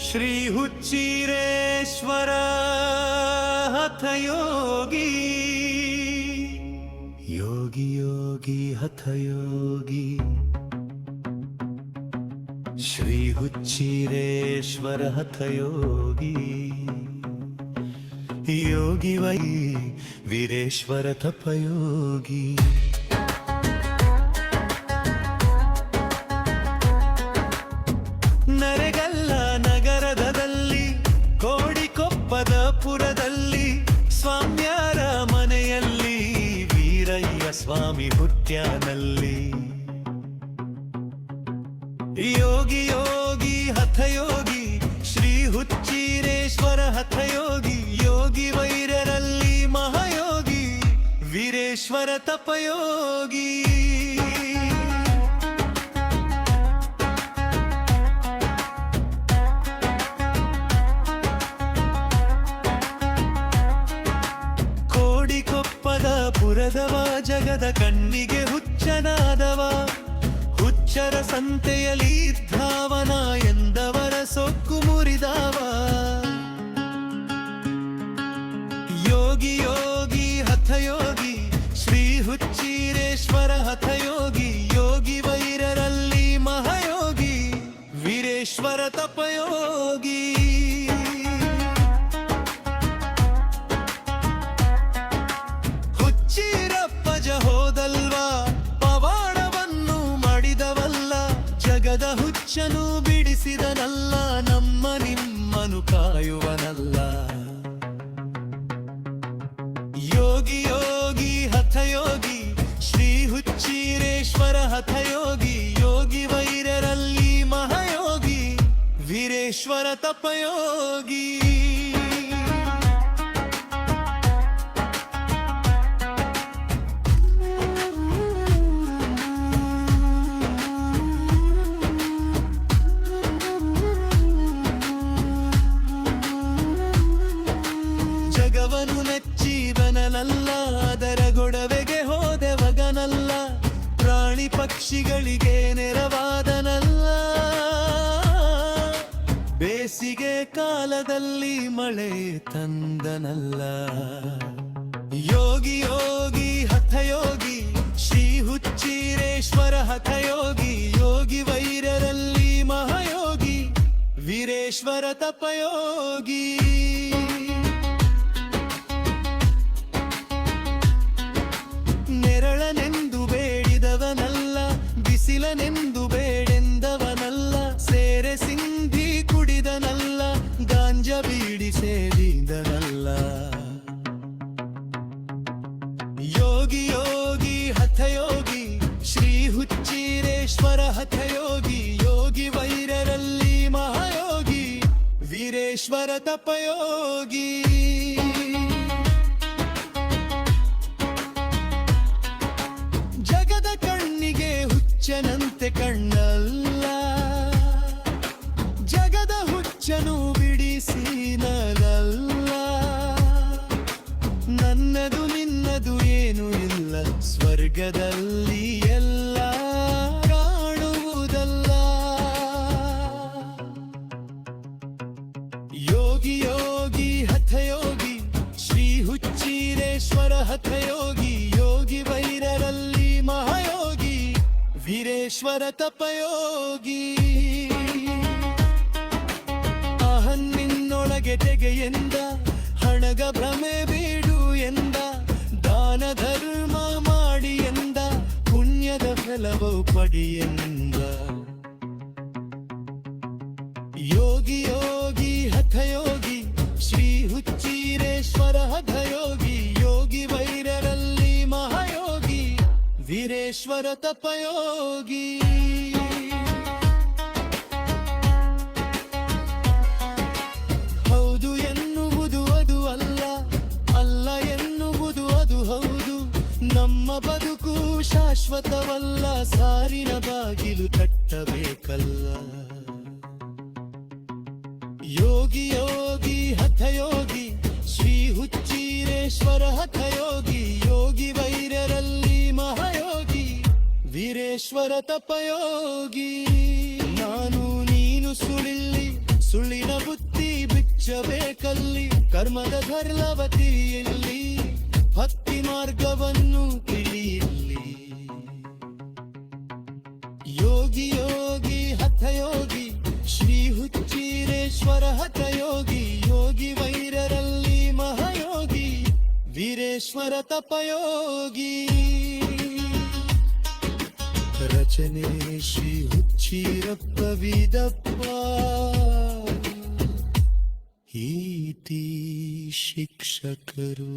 Shri ಹುಚ್ಚಿರೇಶ್ವರ ಹಠಯೋಗಿ Yogi Yogi ಹಠಯೋಗಿ Shri ಹುಚ್ಚಿರೇಶ್ವರ ಹಠಯೋಗಿ Yogi Y Veereshwara ತಪಯೋಗಿ ನರೆಗಲ್ಲ ನಗರದಲ್ಲಿ ಕೋಡಿಕೊಪ್ಪದ ಪುರದಲ್ಲಿ ಸ್ವಾಮ್ಯಾರ ಮನೆಯಲ್ಲಿ ವೀರಯ್ಯ ಸ್ವಾಮಿ ಹುಟ್ಟ್ಯಾನಲ್ಲಿ ಯೋಗಿ ಯೋಗಿ ಹಠಯೋಗಿ ಶ್ರೀ ಹುಚ್ಚಿರೇಶ್ವರ ಹಠಯೋಗಿ ಯೋಗಿ ವೈರರಲ್ಲಿ ಮಹಾಯೋಗಿ ವೀರೇಶ್ವರ ತಪಯೋಗಿ ಕೋಡಿಕೊಪ್ಪದ ಪುರದವ ಜಗದ ಕಣ್ಣಿಗೆ ಹುಚ್ಚನಾದವ ಹುಚ್ಚರ ಸಂತೆಯಲ್ಲಿ ಇದ್ದಾವನ ಎಂದವರ ಸೊಕ್ಕು ಮುರಿದವ ಯೋಗಿ ಯೋಗಿ ಹಠಯೋಗಿ ಶ್ರೀ ಹುಚ್ಚಿರೇಶ್ವರ ಹಠಯೋಗಿ ಯೋಗಿ ವೈರರಲ್ಲಿ ಮಹಾಯೋಗಿ ವೀರೇಶ್ವರ ತಪಯೋಗಿ ಹುಚ್ಚಿರಪ್ಪಜ ಹೋದಲ್ವಾ ಪವಾಡವನ್ನು ಮಾಡಿದವಲ್ಲ ಜಗದ ಹುಚ್ಚನು ಬಿಡಿಸಿದನಲ್ಲ ನಮ್ಮ ನಿಮ್ಮನು ಕಾಯುವನಲ್ಲ ಯೋಗಿ ಯೋಗಿ ಹಠಯೋಗಿ ಶ್ರೀ ಹುಚ್ಚಿರೇಶ್ವರ ಹಠಯೋಗಿ ಯೋಗಿ ವೈರರಲ್ಲಿ ಮಹಾಯೋಗಿ ವೀರೇಶ್ವರ ತಪಯೋಗಿ ಜಗವನು ನೆಚ್ಚಿದನಲ್ಲ ಅದರ ಗೊಡವೆಗೆ ಹೋದೆವಗನಲ್ಲ ಪ್ರಾಣಿ ಪಕ್ಷಿಗಳಿಗೆ ನೆರವಾದನಲ್ಲ ಬೇಸಿಗೆ ಕಾಲದಲ್ಲಿ ಮಳೆ ತಂದನಲ್ಲ ಯೋಗಿ ಯೋಗಿ ಹಠಯೋಗಿ ಶ್ರೀ ಹುಚ್ಚಿರೇಶ್ವರ ಹಠಯೋಗಿ ಯೋಗಿ ವೈರರಲ್ಲಿ ಮಹಾಯೋಗಿ ವೀರೇಶ್ವರ ತಪಯೋಗಿ ನೆರಳನೆಂದು ಬೇಡಿದವನಲ್ಲ ಬಿಸಿಲನೆಂದು ಬೇಡೆಂದವನಲ್ಲ ಸೇರೆ ಸಿಂಧಿ ಕುಡಿದನಲ್ಲ ಗಾಂಜ ಬೀಡಿ ಸೇದಿದನಲ್ಲ ಯೋಗಿ ಯೋಗಿ ಹಠಯೋಗಿ ಶ್ರೀ ಹುಚ್ಚಿರೇಶ್ವರ ಹಠಯೋಗಿ ಯೋಗಿ ವೈರರಲ್ಲಿ ಮಹಾಯೋಗಿ ವೀರೇಶ್ವರ ತಪಯೋಗಿ ಜಗದ ಕಣ್ಣಿಗೆ ಹುಚ್ಚನಂತೆ ಕಣ್ಣಲ್ಲ ಜಗದ ಹುಚ್ಚನು ಬಿಡಿಸಿನಲ್ಲ ನನ್ನದು ನಿನ್ನದು ಏನು ಇಲ್ಲ ಸ್ವರ್ಗದಲ್ಲಿ ಎಲ್ಲ ಕಾಣುವುದಲ್ಲ ಯೋಗಿ ಯೋಗಿ ಹಠಯೋಗಿ ಶ್ರೀ ಹುಚ್ಚಿರೇಶ್ವರ ಹಠಯೋಗಿ ಯೋಗಿ ವೈರರಲ್ಲಿ ಮಹಾಯೋಗಿ ವೀರೇಶ್ವರ ತಪಯೋಗಿ ಅಹನ್ನಿನ್ನೊಳಗೆ ತೆಗೆ ಎಂದ ಹಣಗ ಭ್ರಮೆ ಬೀಡು ಎಂದ ದಾನ ಧರ್ಮ ಮಾಡಿ ಎಂದ ಪುಣ್ಯದ ಫಲವು ಪಡಿ ಎಂದ ಯೋಗಿ ಯೋಗಿ ಹಠಯೋಗಿ ಶ್ರೀ ಹುಚ್ಚಿರೇಶ್ವರ ಹಠಯೋಗಿ ಯೋಗಿ ವೈರರಲ್ಲಿ ಮಹಾಯೋಗಿ ವೀರೇಶ್ವರ ತಪಯೋಗಿ ಹೌದು ಎನ್ನುವುದು ಅದು ಅಲ್ಲ ಅಲ್ಲ ಎನ್ನುವುದು ಅದು ಹೌದು ನಮ್ಮ ಬದುಕು ಶಾಶ್ವತವಲ್ಲ ಸಾರಿನ ಬಾಗಿಲು ತಟ್ಟಬೇಕಲ್ಲ ಯೋಗಿ ಯೋಗಿ ಹಠಯೋಗಿ ಶ್ರೀ ಹುಚ್ಚಿರೇಶ್ವರ ಹಠಯೋಗಿ ಯೋಗಿ ವೈರರಲ್ಲಿ ಮಹಾಯೋಗಿ ವೀರೇಶ್ವರ ತಪಯೋಗಿ ನಾನು ನೀನು ಸುಳಿಲ್ಲಿ ಸುಳ್ಳಿನ ಮೆಚ್ಚಬೇಕಲ್ಲಿ ಕರ್ಮದ ಧರ್ಲವತಿಯಲ್ಲಿ ಭಕ್ತಿ ಮಾರ್ಗವನ್ನು ತಿಳಿಯಲ್ಲಿ ಯೋಗಿ ಯೋಗಿ ಹಠಯೋಗಿ ಶ್ರೀ ಹುಚ್ಚೀರೇಶ್ವರ ಹಠಯೋಗಿ ಯೋಗಿ ವೈರರಲ್ಲಿ ಮಹಾಯೋಗಿ ವೀರೇಶ್ವರ ತಪಯೋಗಿ ರಚನೆ ಶ್ರೀ ಹುಚ್ಚೀರಪ್ಪ ವೀದಪ್ಪ ಈಟಿ ಶಿಕ್ಷಕರು